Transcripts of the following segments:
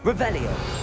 Revelio.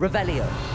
Revelio.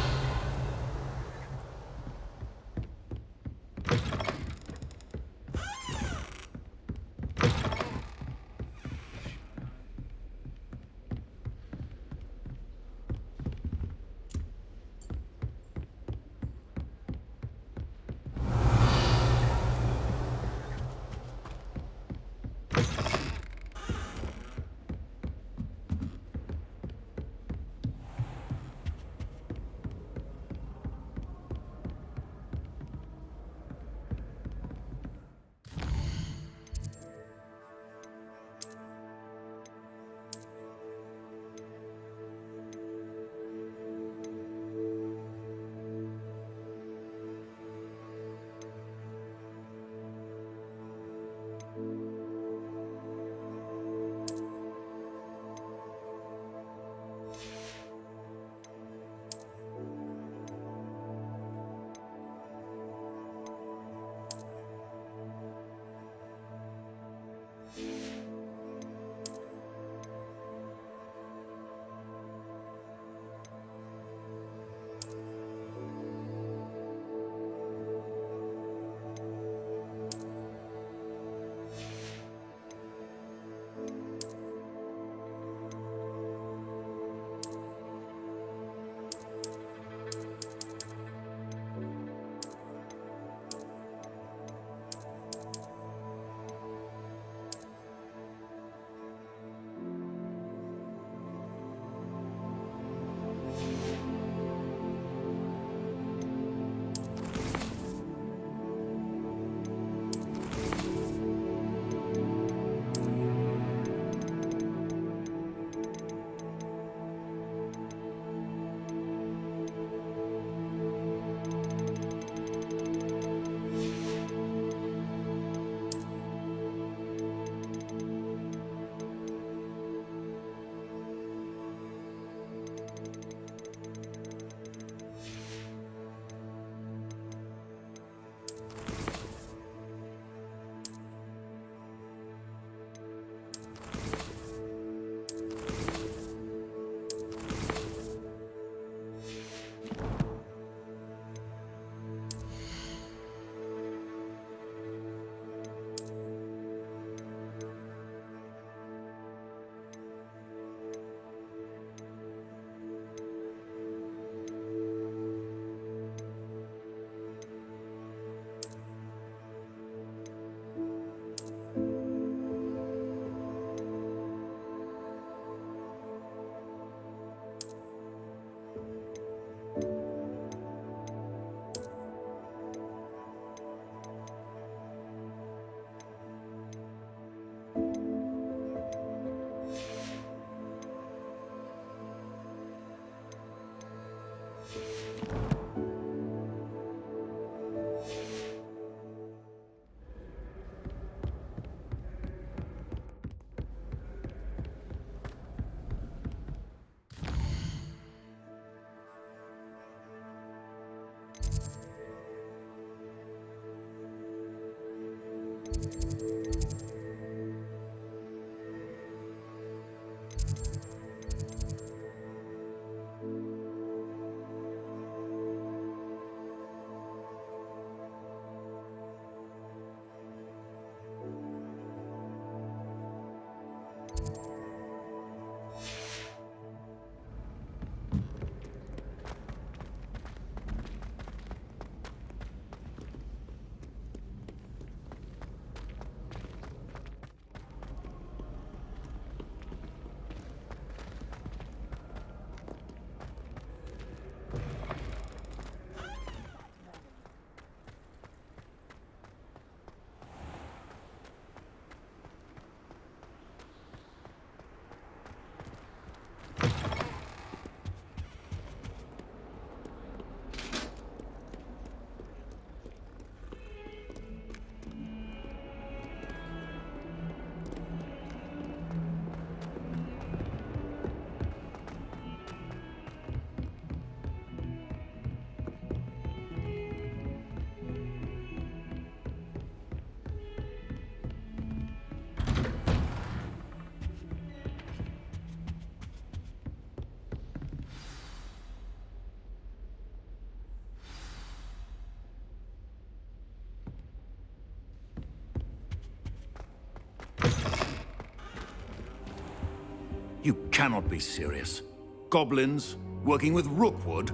You cannot be serious. Goblins working with Rookwood?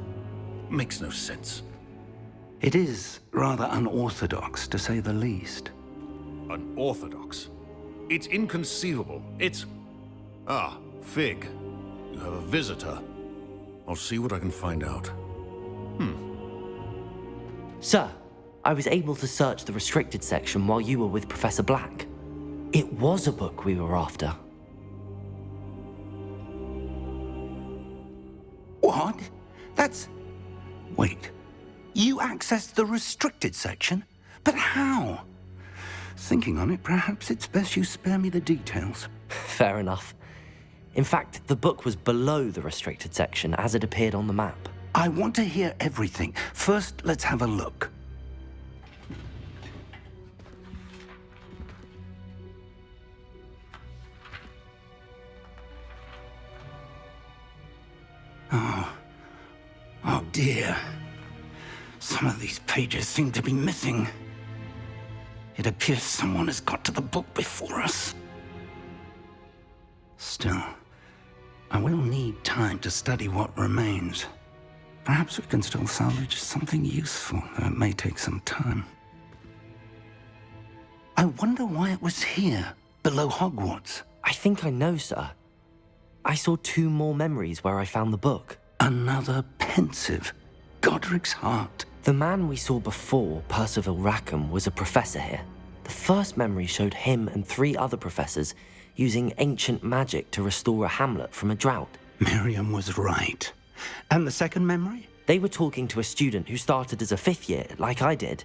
Makes no sense. It is rather unorthodox, to say the least. Unorthodox? It's inconceivable. It's... Ah, Fig. You have a visitor. I'll see what I can find out. Sir, I was able to search the restricted section while you were with Professor Black. It was a book we were after. What? That's... Wait. You accessed the restricted section? But how? Thinking on it, perhaps it's best you spare me the details. Fair enough. In fact, the book was below the restricted section as it appeared on the map. I want to hear everything. First, let's have a look. Oh dear. Some of these pages seem to be missing. It appears someone has got to the book before us. Still, I will need time to study what remains. Perhaps we can still salvage something useful, though it may take some time. I wonder why it was here, below Hogwarts. I think I know, sir. I saw 2 more memories where I found the book. Another pensive. Godric's heart. The man we saw before, Percival Rackham, was a professor here. The first memory showed him and 3 other professors using ancient magic to restore a hamlet from a drought. Miriam was right. And the second memory? They were talking to a student who started as a 5th year, like I did.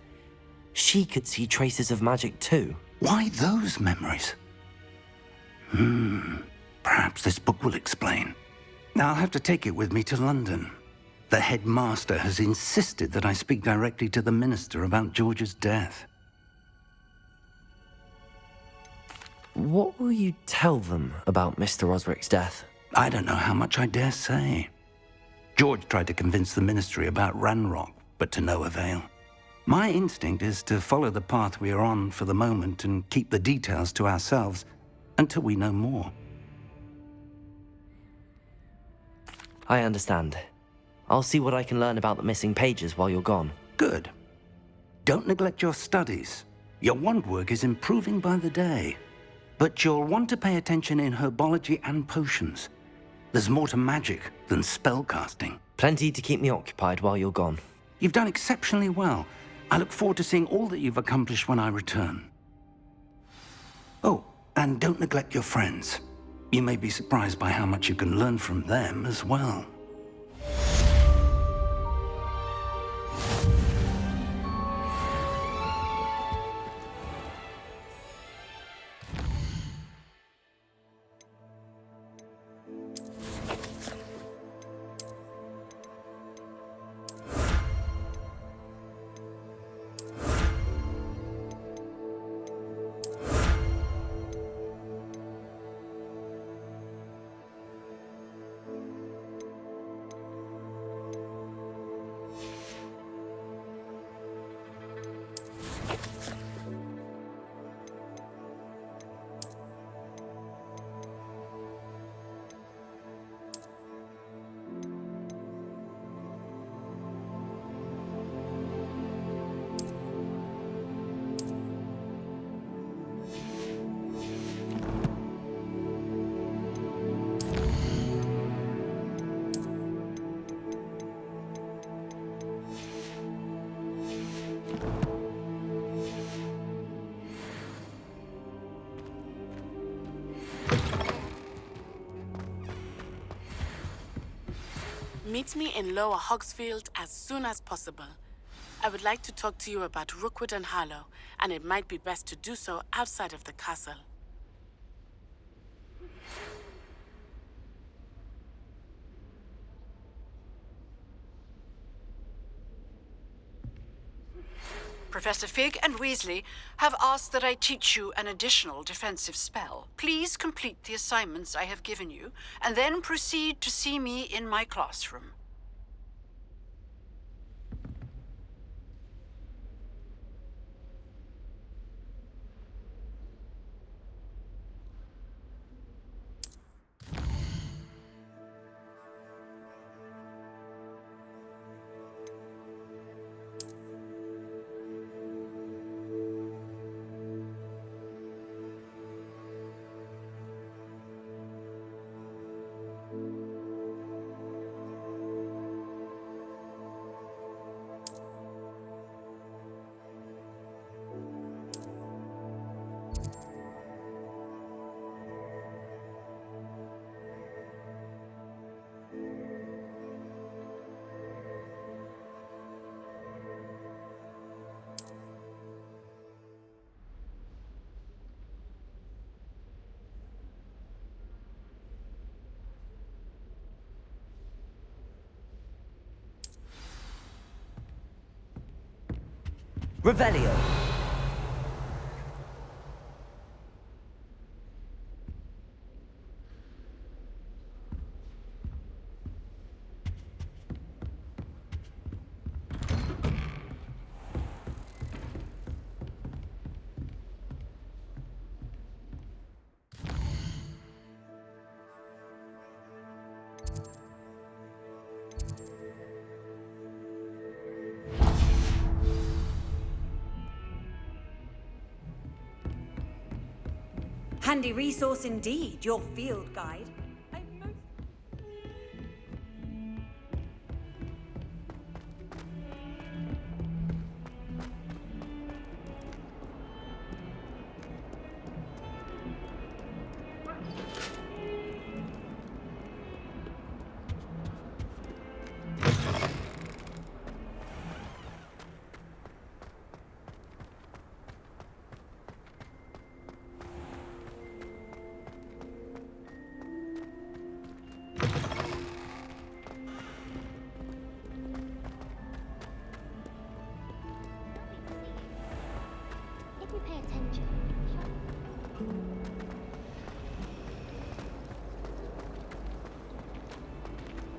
She could see traces of magic too. Why those memories? Perhaps this book will explain. Now I'll have to take it with me to London. The headmaster has insisted that I speak directly to the minister about George's death. What will you tell them about Mr. Osric's death? I don't know how much I dare say. George tried to convince the ministry about Ranrock, but to no avail. My instinct is to follow the path we are on for the moment and keep the details to ourselves until we know more. I understand. I'll see what I can learn about the missing pages while you're gone. Good. Don't neglect your studies. Your wand work is improving by the day. But you'll want to pay attention in herbology and potions. There's more to magic than spellcasting. Plenty to keep me occupied while you're gone. You've done exceptionally well. I look forward to seeing all that you've accomplished when I return. Oh, and don't neglect your friends. You may be surprised by how much you can learn from them as well. Meet me in Lower Hogsfield as soon as possible. I would like to talk to you about Rookwood and Harlow, and it might be best to do so outside of the castle. Professor Fig and Weasley have asked that I teach you an additional defensive spell. Please complete the assignments I have given you, and then proceed to see me in my classroom. Revelio. Handy resource indeed, your field guide. If you pay attention.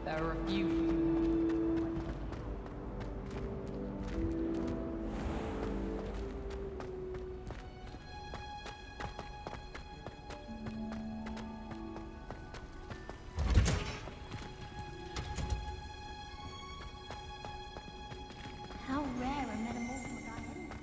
There are a few. How rare a metamorphic guy anyway.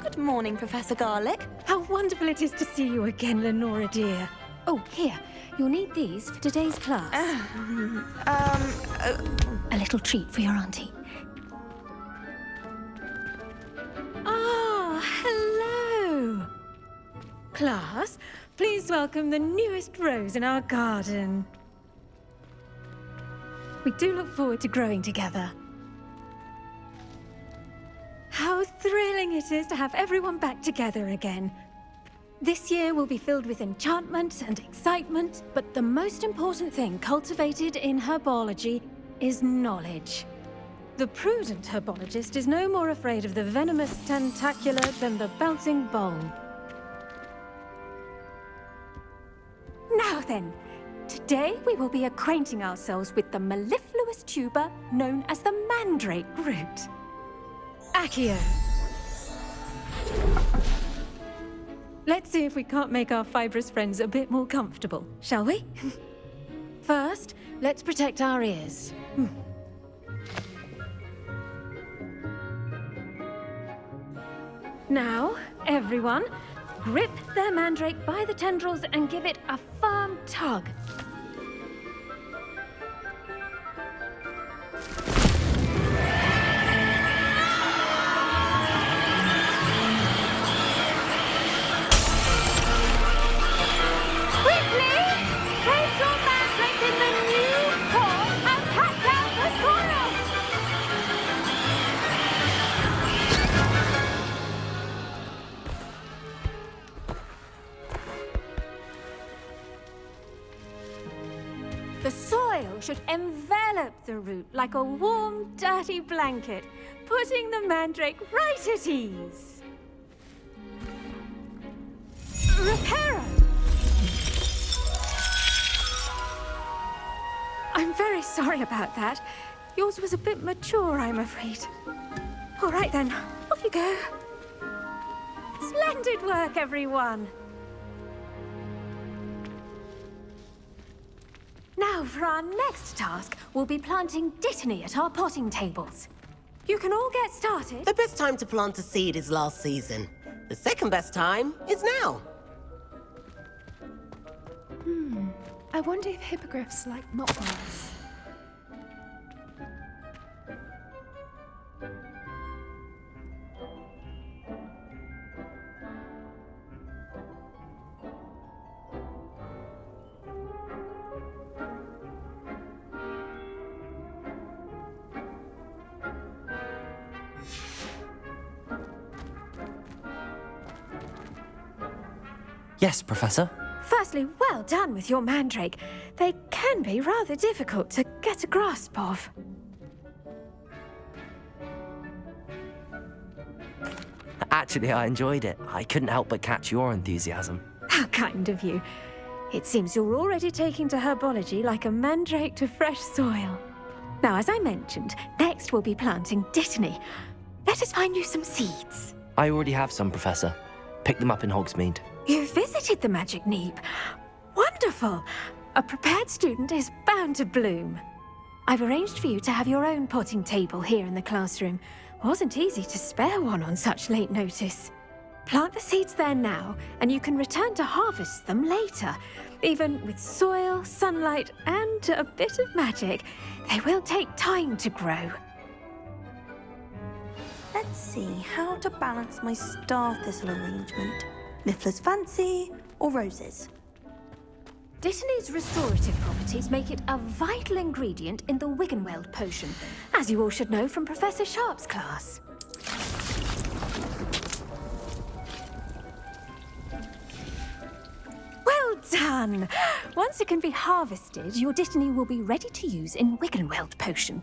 Good morning, Professor Garlick. How wonderful it is to see you again, Lenora dear. Oh, here. You'll need these for today's class. A little treat for your auntie. Ah, hello. Class, please welcome the newest rose in our garden. We do look forward to growing together. How thrilling it is to have everyone back together again. This year will be filled with enchantment and excitement, but the most important thing cultivated in herbology is knowledge. The prudent herbologist is no more afraid of the venomous tentacular than the bouncing bulb. Now then, today we will be acquainting ourselves with the mellifluous tuber known as the mandrake root. Accio. Let's see if we can't make our fibrous friends a bit more comfortable, shall we? First, let's protect our ears. Now, everyone, grip their mandrake by the tendrils and give it a firm tug. The soil should envelop the root like a warm, dirty blanket, putting the mandrake right at ease. Reparo! I'm very sorry about that. Yours was a bit mature, I'm afraid. All right then, off you go. Splendid work, everyone! Now, for our next task, we'll be planting dittany at our potting tables. You can all get started. The best time to plant a seed is last season. The second best time is now. I wonder if hippogriffs like knotballs. Yes, Professor. Firstly, well done with your mandrake. They can be rather difficult to get a grasp of. Actually, I enjoyed it. I couldn't help but catch your enthusiasm. How kind of you. It seems you're already taking to herbology like a mandrake to fresh soil. Now, as I mentioned, next we'll be planting dittany. Let us find you some seeds. I already have some, Professor. Picked them up in Hogsmeade. You visited the Magic Neep. Wonderful! A prepared student is bound to bloom. I've arranged for you to have your own potting table here in the classroom. Wasn't easy to spare one on such late notice. Plant the seeds there now, and you can return to harvest them later. Even with soil, sunlight, and a bit of magic, they will take time to grow. Let's see how to balance my star thistle arrangement. Niffler's fancy or roses? Dittany's restorative properties make it a vital ingredient in the Wiggenweld potion, as you all should know from Professor Sharp's class. Well done! Once it can be harvested, your dittany will be ready to use in Wiggenweld potion.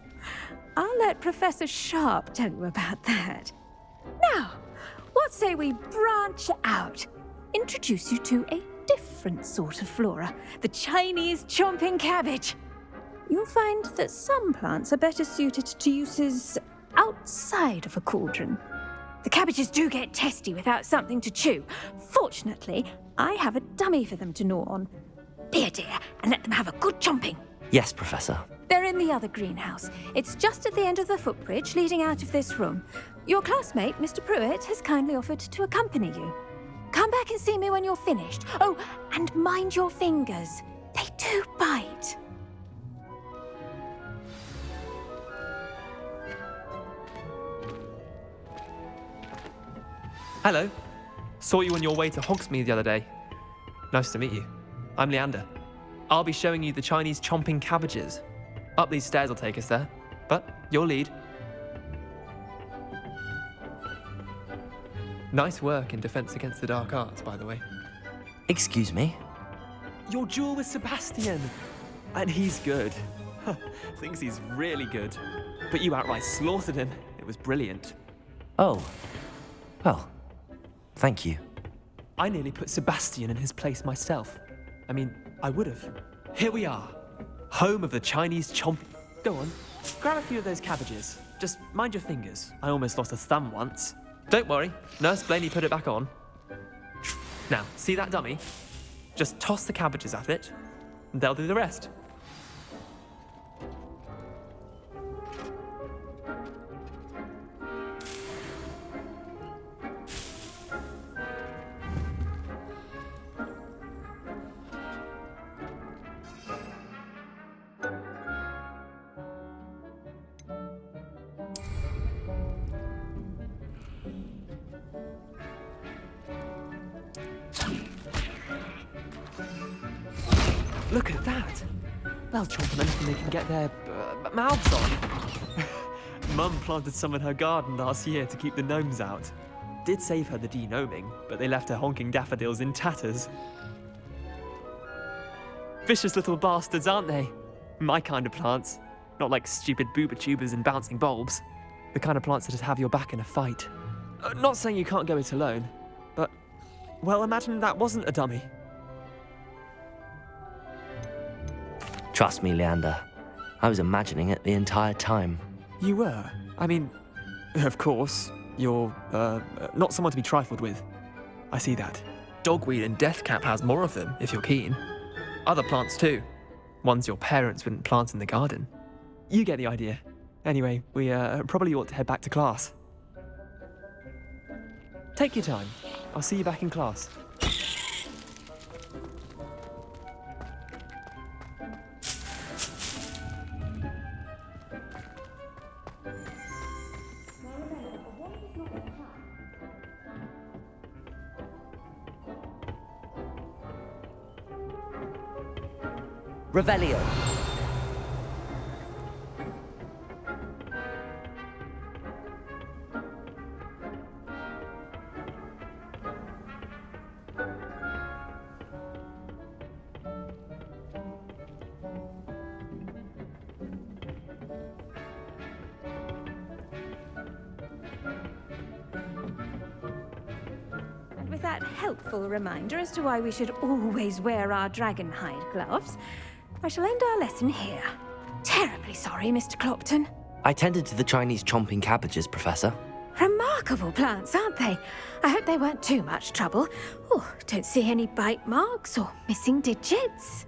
I'll let Professor Sharp tell you about that. Now, what say we branch out? Introduce you to a different sort of flora, the Chinese chomping cabbage. You'll find that some plants are better suited to uses outside of a cauldron. The cabbages do get testy without something to chew. Fortunately, I have a dummy for them to gnaw on. Be a dear and let them have a good chomping. Yes, Professor. They're in the other greenhouse. It's just at the end of the footbridge leading out of this room. Your classmate, Mr. Pruitt, has kindly offered to accompany you. Come back and see me when you're finished. Oh, and mind your fingers. They do bite. Hello. Saw you on your way to Hogsmeade the other day. Nice to meet you. I'm Leander. I'll be showing you the Chinese chomping cabbages. Up these stairs will take us there, but you'll lead. Nice work in Defense Against the Dark Arts, by the way. Excuse me? Your duel with Sebastian! And he's good. Thinks he's really good. But you outright slaughtered him. It was brilliant. Oh. Well, thank you. I nearly put Sebastian in his place myself. I mean, I would have. Here we are. Home of the Chinese chomp... Go on, grab a few of those cabbages. Just mind your fingers. I almost lost a thumb once. Don't worry, Nurse Blaney put it back on. Now, see that dummy? Just toss the cabbages at it, and they'll do the rest. Look at that! They'll chomp on anything they can get their mouths on. Mum planted some in her garden last year to keep the gnomes out. Did save her the de-gnoming, but they left her honking daffodils in tatters. Vicious little bastards, aren't they? My kind of plants. Not like stupid booba tubers and bouncing bulbs. The kind of plants that just have your back in a fight. Not saying you can't go it alone, but, well, imagine that wasn't a dummy. Trust me, Leander. I was imagining it the entire time. You were? I mean, of course, you're, not someone to be trifled with. I see that. Dogweed and deathcap has more of them, if you're keen. Other plants too. Ones your parents wouldn't plant in the garden. You get the idea. Anyway, we probably ought to head back to class. Take your time. I'll see you back in class. Revelio. And with that helpful reminder as to why we should always wear our dragon hide gloves, I shall end our lesson here. Terribly sorry, Mr. Clopton. I tended to the Chinese chomping cabbages, Professor. Remarkable plants, aren't they? I hope they weren't too much trouble. Oh, don't see any bite marks or missing digits.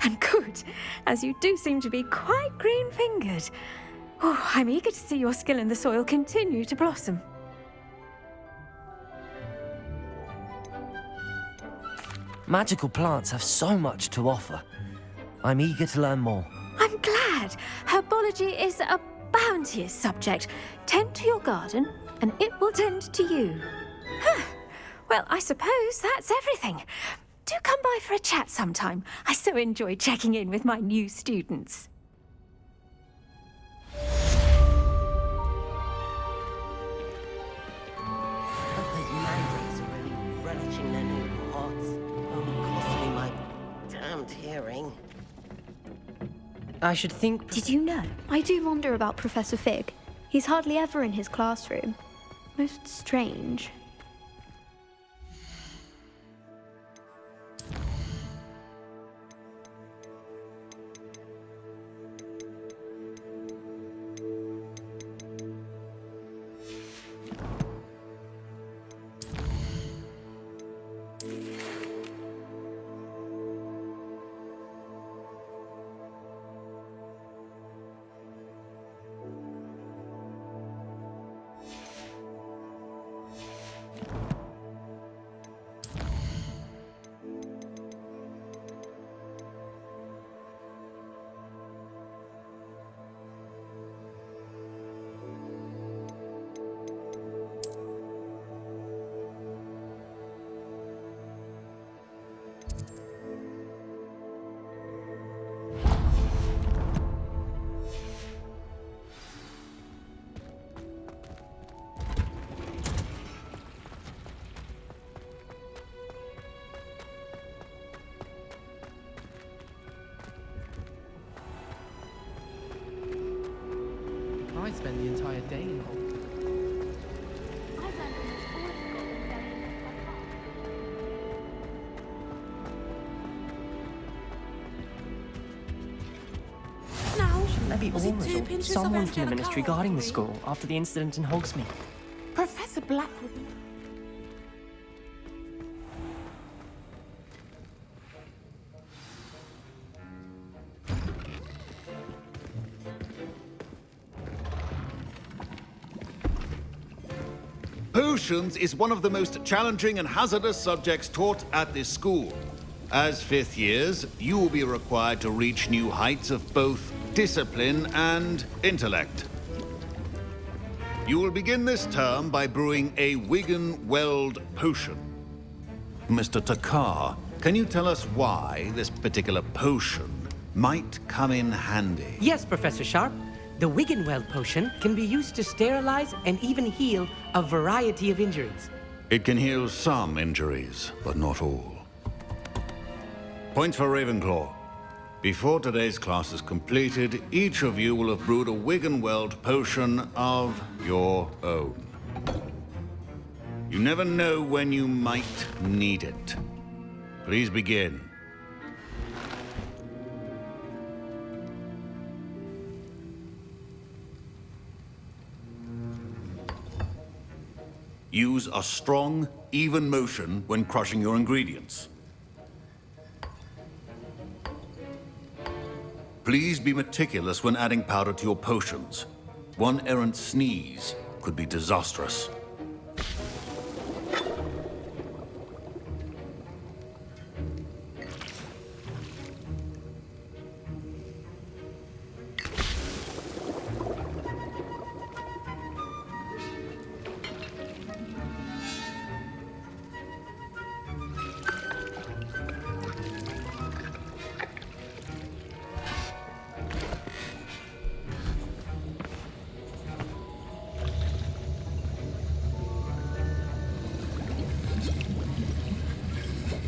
And good, as you do seem to be quite green-fingered. Oh, I'm eager to see your skill in the soil continue to blossom. Magical plants have so much to offer. I'm eager to learn more. I'm glad. Herbology is a bounteous subject. Tend to your garden, and it will tend to you. Huh. Well, I suppose that's everything. Do come by for a chat sometime. I so enjoy checking in with my new students. Those mandrake are really relishing their new pots. Only cost me my damned hearing. I should think... Did you know? I do wonder about Professor Fig. He's hardly ever in his classroom. Most strange. I spend the entire day in Hogwarts. Shouldn't there be orders or someone from the Ministry guarding the school after the incident in Hogsmeade? Professor Blackwood. Potions is one of the most challenging and hazardous subjects taught at this school. As fifth years, you will be required to reach new heights of both discipline and intellect. You will begin this term by brewing a Wigan-Weld potion. Mr. Takar, can you tell us why this particular potion might come in handy? Yes, Professor Sharp. The Wigan-Weld potion can be used to sterilize and even heal a variety of injuries. It can heal some injuries, but not all. Point for Ravenclaw. Before today's class is completed, each of you will have brewed a Wiggenweld potion of your own. You never know when you might need it. Please begin. Use a strong, even motion when crushing your ingredients. Please be meticulous when adding powder to your potions. One errant sneeze could be disastrous.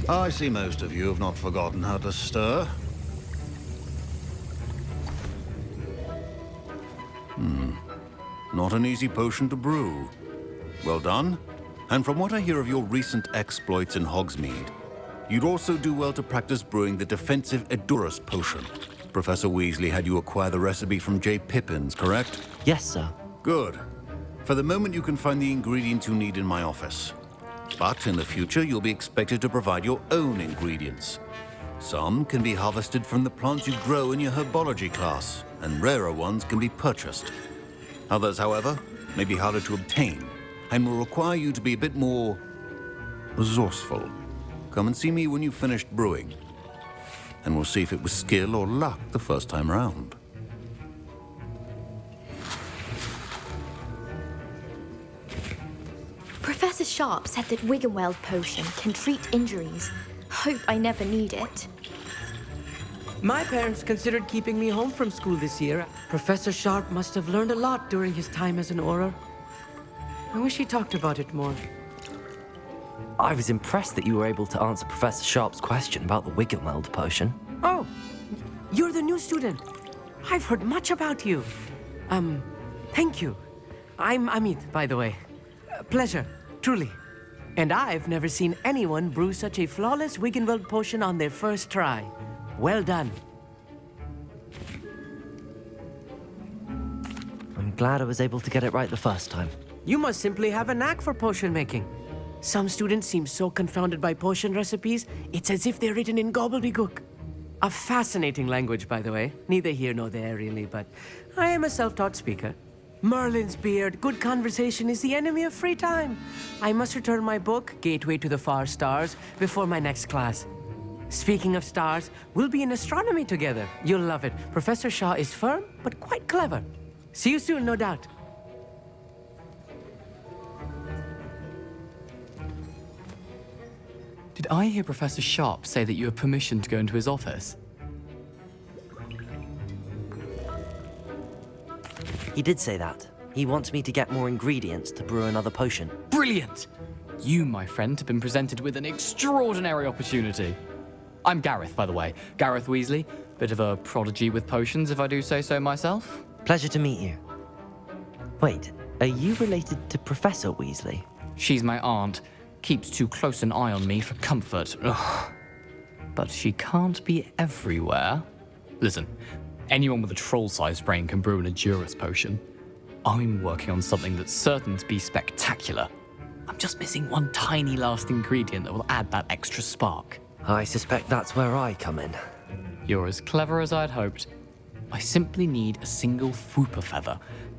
I see most of you have not forgotten how to stir. Not an easy potion to brew. Well done. And from what I hear of your recent exploits in Hogsmeade, you'd also do well to practice brewing the defensive Edurus potion. Professor Weasley had you acquire the recipe from J. Pippins, correct? Yes, sir. Good. For the moment, you can find the ingredients you need in my office. But in the future, you'll be expected to provide your own ingredients. Some can be harvested from the plants you grow in your herbology class, and rarer ones can be purchased. Others, however, may be harder to obtain, and will require you to be a bit more resourceful. Come and see me when you've finished brewing, and we'll see if it was skill or luck the first time round. Professor Sharp said that Wiggenweld potion can treat injuries. Hope I never need it. My parents considered keeping me home from school this year. Professor Sharp must have learned a lot during his time as an Auror. I wish he talked about it more. I was impressed that you were able to answer Professor Sharp's question about the Wiggenweld potion. Oh, you're the new student. I've heard much about you. Thank you. I'm Amit, by the way. Pleasure, truly. And I've never seen anyone brew such a flawless Wiggenweld potion on their first try. Well done. I'm glad I was able to get it right the first time. You must simply have a knack for potion making. Some students seem so confounded by potion recipes, it's as if they're written in gobbledygook. A fascinating language, by the way. Neither here nor there, really, but I am a self-taught speaker. Merlin's beard, good conversation is the enemy of free time. I must return my book, Gateway to the Far Stars, before my next class. Speaking of stars, we'll be in astronomy together. You'll love it. Professor Shaw is firm, but quite clever. See you soon, no doubt. Did I hear Professor Sharp say that you have permission to go into his office? He did say that. He wants me to get more ingredients to brew another potion. Brilliant! You, my friend, have been presented with an extraordinary opportunity. I'm Gareth, by the way. Gareth Weasley. Bit of a prodigy with potions, if I do say so myself. Pleasure to meet you. Wait, are you related to Professor Weasley? She's my aunt. Keeps too close an eye on me for comfort. Ugh. But she can't be everywhere. Listen, anyone with a troll-sized brain can brew an Edurus potion. I'm working on something that's certain to be spectacular. I'm just missing one tiny last ingredient that will add that extra spark. I suspect that's where I come in. You're as clever as I'd hoped. I simply need a single Fwooper feather.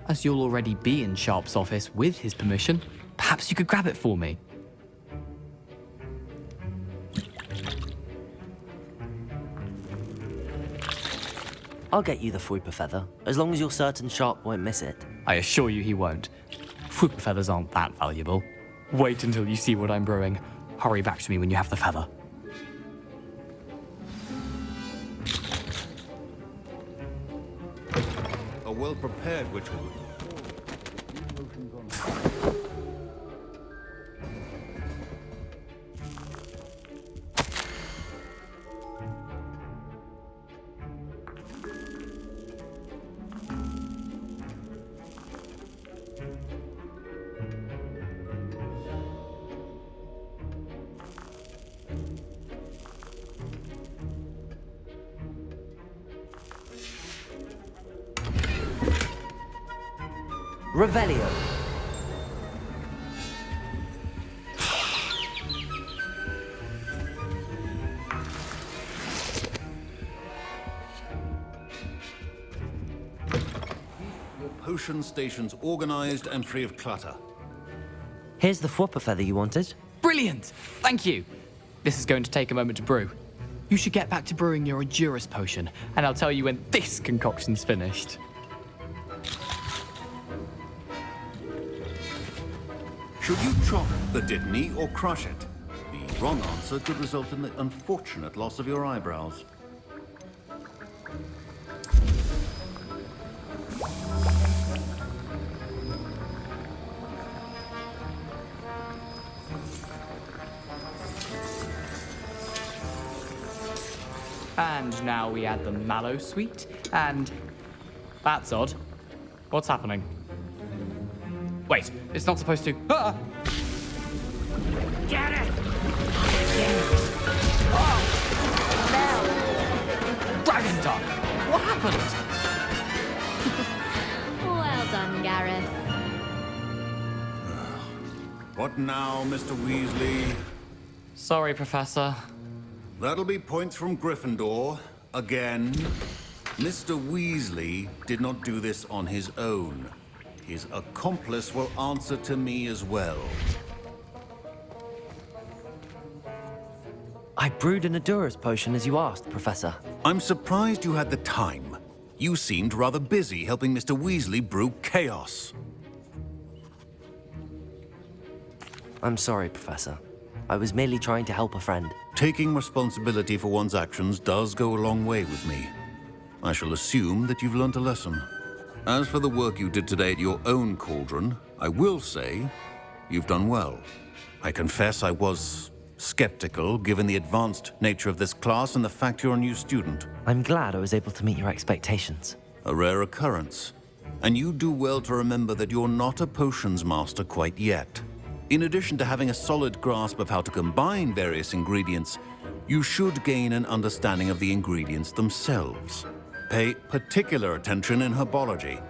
As you'll already be in Sharp's office with his permission, perhaps you could grab it for me. I'll get you the Fwooper feather, as long as you're certain Sharp won't miss it. I assure you he won't. Fwooper feathers aren't that valuable. Wait until you see what I'm brewing. Hurry back to me when you have the feather. A well-prepared witch will... Revelio. Your potion station's organized and free of clutter. Here's the Fwopper feather you wanted. Brilliant! Thank you. This is going to take a moment to brew. You should get back to brewing your Endurus potion, and I'll tell you when this concoction's finished. Should you chop the Dittany or crush it? The wrong answer could result in the unfortunate loss of your eyebrows. And now we add the mallow sweet, and... That's odd. What's happening? Wait, it's not supposed to... Ah! Get it! Dragon Tongue! What happened? Well done, Gareth. What now, Mr. Weasley? Sorry, Professor. That'll be points from Gryffindor. Again. Mr. Weasley did not do this on his own. His accomplice will answer to me as well. I brewed an Endurus potion as you asked, Professor. I'm surprised you had the time. You seemed rather busy helping Mr. Weasley brew chaos. I'm sorry, Professor. I was merely trying to help a friend. Taking responsibility for one's actions does go a long way with me. I shall assume that you've learnt a lesson. As for the work you did today at your own cauldron, I will say you've done well. I confess I was skeptical, given the advanced nature of this class and the fact you're a new student. I'm glad I was able to meet your expectations. A rare occurrence. And you do well to remember that you're not a potions master quite yet. In addition to having a solid grasp of how to combine various ingredients, you should gain an understanding of the ingredients themselves. Pay particular attention in herbology.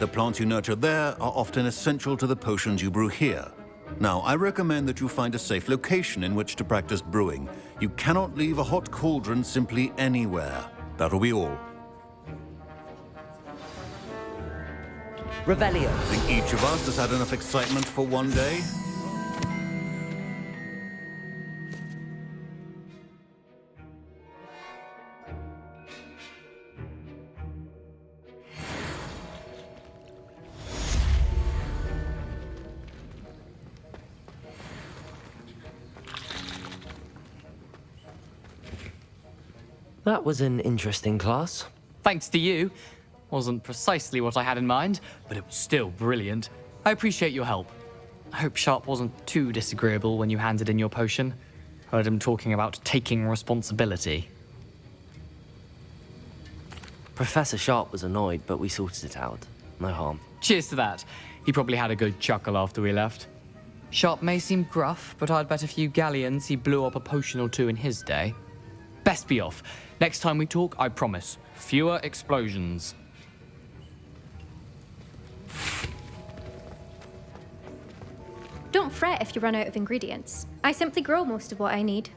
The plants you nurture there are often essential to the potions you brew here. Now, I recommend that you find a safe location in which to practice brewing. You cannot leave a hot cauldron simply anywhere. That'll be all. Revelio. Think each of us has had enough excitement for one day? That was an interesting class. Thanks to you. Wasn't precisely what I had in mind, but it was still brilliant. I appreciate your help. I hope Sharp wasn't too disagreeable when you handed in your potion. Heard him talking about taking responsibility. Professor Sharp was annoyed, but we sorted it out. No harm. Cheers to that. He probably had a good chuckle after we left. Sharp may seem gruff, but I'd bet a few galleons he blew up a potion or two in his day. Best be off. Next time we talk, I promise, fewer explosions. Don't fret if you run out of ingredients. I simply grow most of what I need.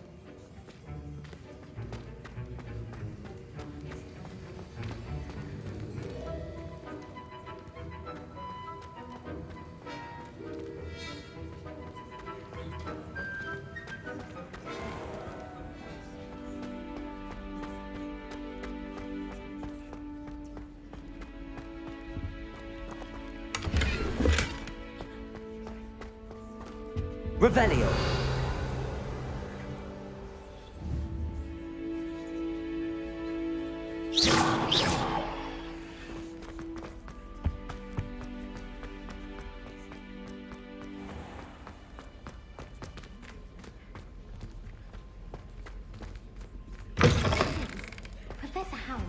Revelio. Professor Howard.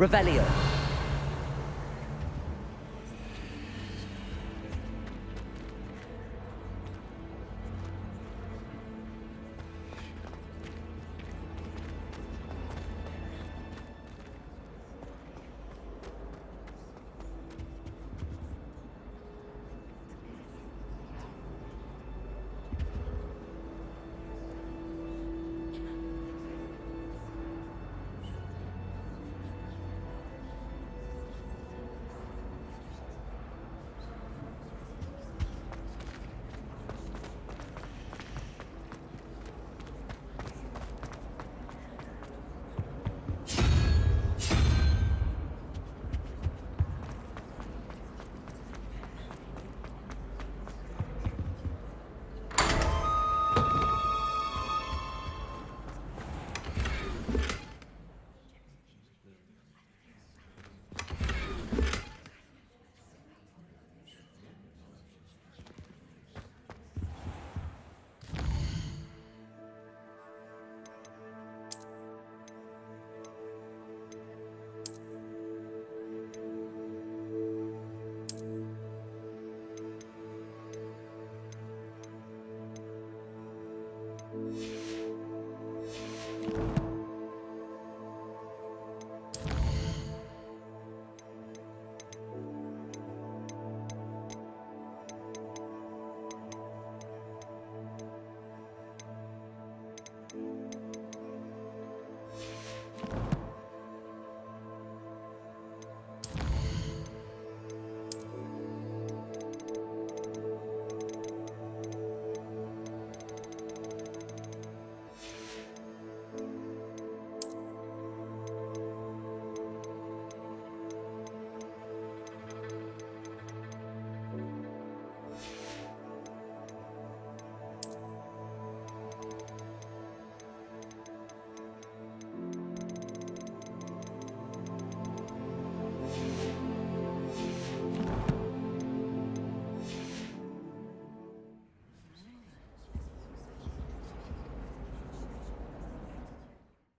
Revelio.